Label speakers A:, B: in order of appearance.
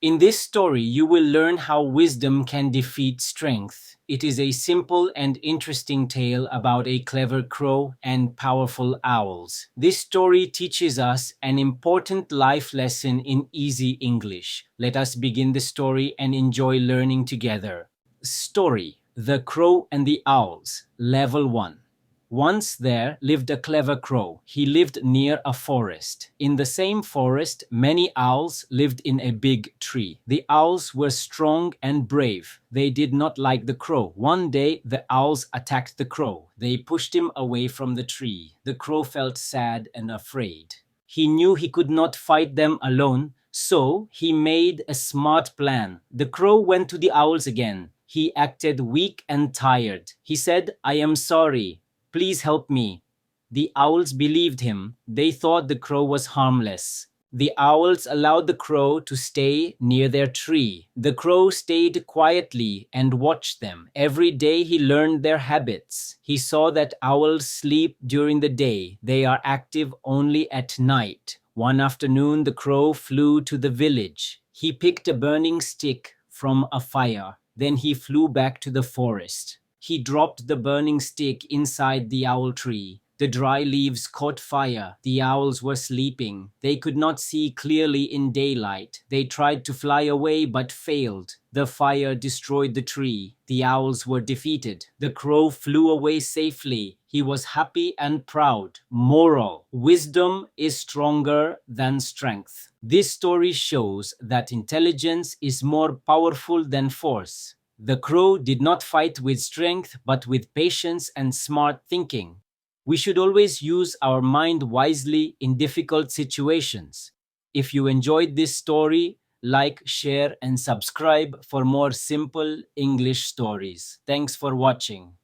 A: In this story, you will learn how wisdom can defeat strength. It is a simple and interesting tale about a clever crow and powerful owls. This story teaches us an important life lesson in easy English. Let us begin the story and enjoy learning together. Story: The Crow and the Owls, Level 1. Once there lived a clever crow. He lived near a forest. In the same forest, many owls lived in a big tree. The owls were strong and brave. They did not like the crow. One day, the owls attacked the crow. They pushed him away from the tree. The crow felt sad and afraid. He knew he could not fight them alone, so he made a smart plan. The crow went to the owls again. He acted weak and tired. He said, "I am sorry. Please help me." The owls believed him. They thought the crow was harmless. The owls allowed the crow to stay near their tree. The crow stayed quietly and watched them. Every day he learned their habits. He saw that owls sleep during the day. They are active only at night. One afternoon, the crow flew to the village. He picked a burning stick from a fire. Then he flew back to the forest. He dropped the burning stick inside the owl tree. The dry leaves caught fire. The owls were sleeping. They could not see clearly in daylight. They tried to fly away but failed. The fire destroyed the tree. The owls were defeated. The crow flew away safely. He was happy and proud. Moral: wisdom is stronger than strength. This story shows that intelligence is more powerful than force. The crow did not fight with strength, but with patience and smart thinking. We should always use our mind wisely in difficult situations. If you enjoyed this story, like, share, and subscribe for more simple English stories. Thanks for watching.